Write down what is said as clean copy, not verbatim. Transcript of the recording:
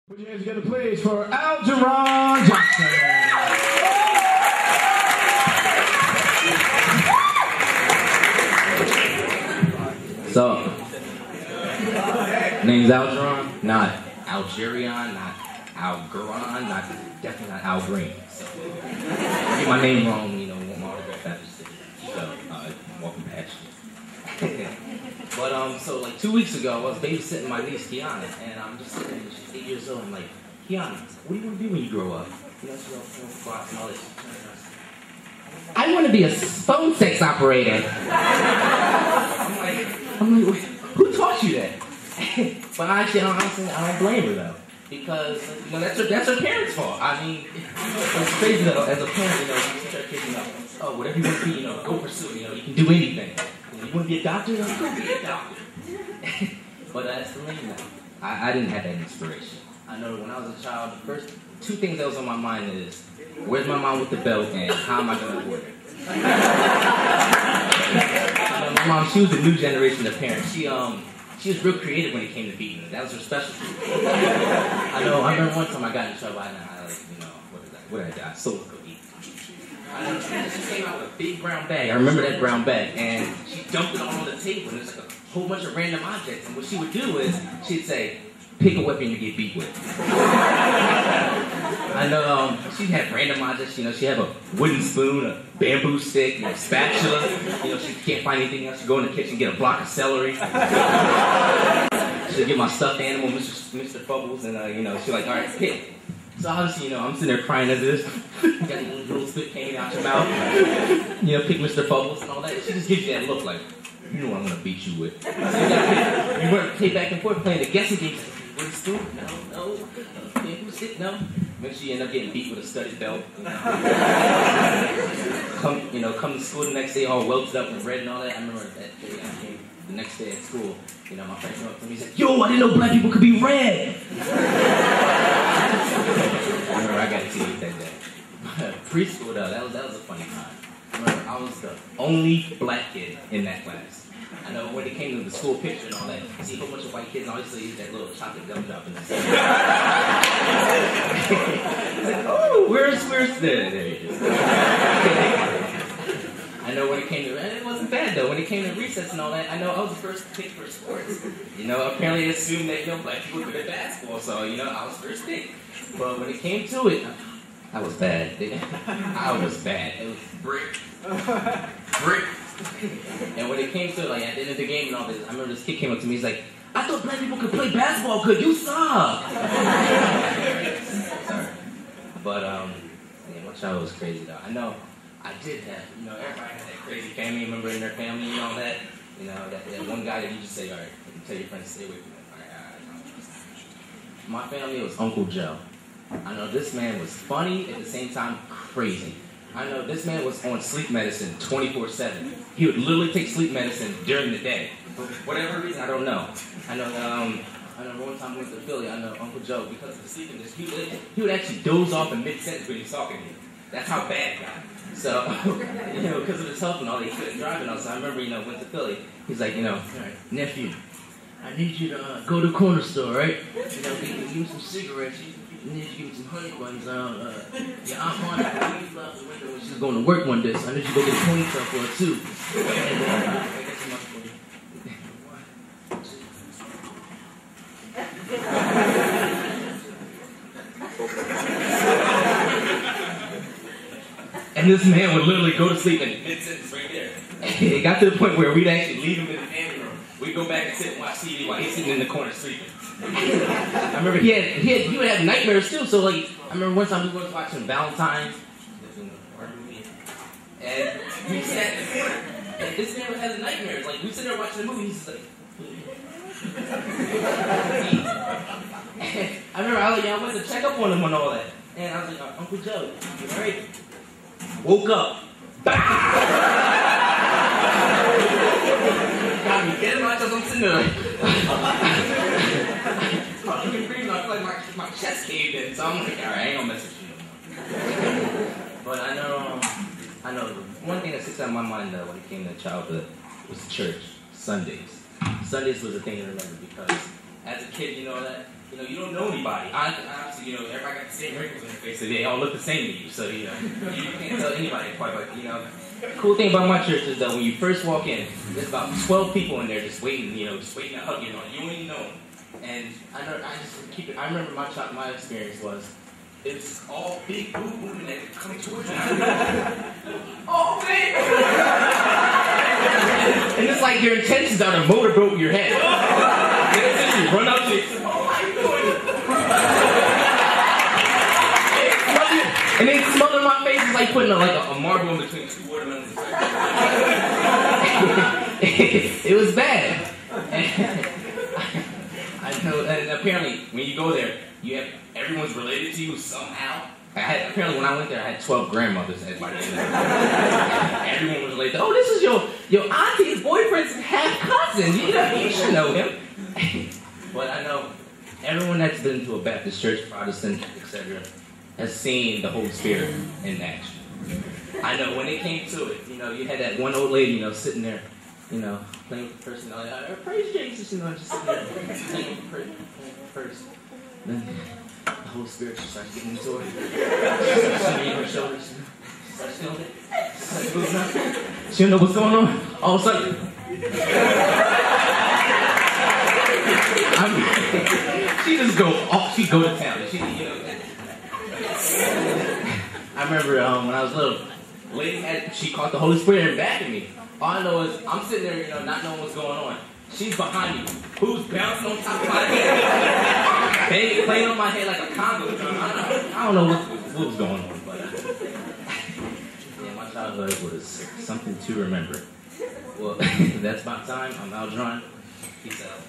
Put your hands together, please, for Algeron Johnson. So, name's Algeron, not Algeron, not Algeron, definitely not Al Green. So, get my name wrong, you know, want my autograph after city. So, walking past you. But, so like 2 weeks ago, I was babysitting my niece, Kiana, and I'm just sitting there, she's 8 years old, I'm like, Kiana, what do you want to be when you grow up? You know, she's go out and all this. I want to be a phone sex operator. I'm like, who taught you that? But honestly, I don't blame her though, because you know that's her parents' fault. I mean, it's crazy though. As a parent, you know, you teach our kids, you know, oh, whatever you want to be, you know, go pursue. You know, you can do anything. You want to be a doctor? You know, go be a doctor. But that's the thing now. I didn't have that inspiration. I know when I was a child, the first two things that was on my mind is, where's my mom with the belt and how am I going to afford it? My mom, she was a new generation of parents. She was real creative when it came to beating. That was her specialty. I remember one time I got in trouble. I what did I do? I stole a cookie. She came out with a big brown bag. I remember that brown bag. And she dumped it all on the table. And there's like a whole bunch of random objects. And what she would do is, she'd say, pick a weapon you get beat with. I know she had random objects, you know, she had a wooden spoon, a bamboo stick, a spatula, you know, she can't find anything else. She'd go in the kitchen and get a block of celery. She'd get my stuffed animal, Mr. Bubbles, and, you know, she's like, all right, pick. So obviously, you know, I'm sitting there crying as this. You got a little spit hanging out your mouth. You know, pick Mr. Bubbles and all that. She just gives you that look like, you know what I'm going to beat you with. So you got to pick. You weren't play back and forth playing the guessing game. With a spoon? No. Bamboo stick? No. Eventually, you end up getting beat with a studded belt. Come to school the next day all welted up and red and all that. I remember that day I came the next day at school. You know, my friend came up to me and said, "Yo, I didn't know black people could be red." I remember I got to see it that day. Preschool though, that was a funny time. I remember I was the only black kid in that class. I know when it came to the school picture and all that, you see a whole bunch of white kids, and obviously that little chocolate gumdrop in the center. Like, oh, where's there it is. I know when it came to, and it wasn't bad though, when it came to recess and all that, I know I was the first pick for sports. You know, apparently they assumed that, you know, black people could at basketball, so, you know, I was first pick. But when it came to it, I was bad. I was bad. It was brick. And when it came to, like, at the end of the game and all this, I remember this kid came up to me, he's like, I thought black people could play basketball, could you suck? Sorry. But, my child was crazy though. I know I did have, you know, everybody had that crazy family member in their family and all that. You know, that one guy that you just say, all right, you tell your friends to stay away from him. All right. My family was Uncle Joe. I know this man was funny, at the same time crazy. I know this man was on sleep medicine 24/7. He would literally take sleep medicine during the day. For whatever reason, I don't know. I know one time we went to Philly, I know Uncle Joe, because of the sleepiness, he would actually doze off in mid-sentence when he was talking to me. That's how bad it got. So, you know, because of his health and all, he couldn't drive and all. So I remember, you know, went to Philly. He's like, you know, all right, nephew, I need you to go to the corner store, right? You know, give me some cigarettes. I need you to give me some honey buns. Your Aunt Monica, leave out the window when she's going to work one day, so I need you to go get a ponytail for her, too. And this man would literally go to sleep in mid-sentence right there. It got to the point where we'd actually leave him in the family room. We'd go back and sit and watch TV while he's sitting in the corner sleeping. I remember he would have nightmares too. So like, I remember one time we were watching Valentine's, and we sat in the corner, and this man had nightmares. Like we sit there watching the movie, he's just like. And I remember I went to check up on him and all that, and I was like, Uncle Joe, you all right? Woke up. Got me dead in my chest. I'm sitting there like, I can breathe. I feel like my chest caved in. So I'm like, all right, I ain't gonna mess with you. But I know one thing that sticks out in my mind though when it came to childhood was church. Sundays. Sundays was a thing to remember because as a kid, you know that you don't know anybody. Honestly, everybody got the same wrinkles in their face, so they all look the same to you. So, you can't tell anybody quite, but, the cool thing about my church is that when you first walk in, there's about 12 people in there just waiting, just waiting to hug you. You don't even know them. And I remember my experience was, it's all big moving that coming towards you. Oh, man! And it's like your intentions are to motorboat your head. You run up to it. Oh, how you doing? And they smelled in my face. It's like putting a marble in between two watermelons. It was bad. I know, and apparently when you go there, everyone's related to you somehow. Apparently when I went there, I had 12 grandmothers as my everyone was related. Oh, this is your auntie's boyfriend's half cousin. You should know him. But I know everyone that's been to a Baptist church, Protestant, etc., has seen the Holy Spirit in action. I know when it came to it, you had that one old lady, sitting there, playing with the person, praise Jesus, just sitting there, playing with the person. Then the Holy Spirit just starts getting into her. She starts swinging her shoulders. Starts feeling it. Starts moving up. She don't know what's going on. All of a sudden, she just go off. She go to town. I remember when I was little, lady she caught the Holy Spirit and back at me. All I know is I'm sitting there, not knowing what's going on. She's behind me. Who's bouncing on top of my head? Playing on my head like a conga. I don't know what was going on, but my childhood was something to remember. Well, that's my time. I'm Algeron. Peace out.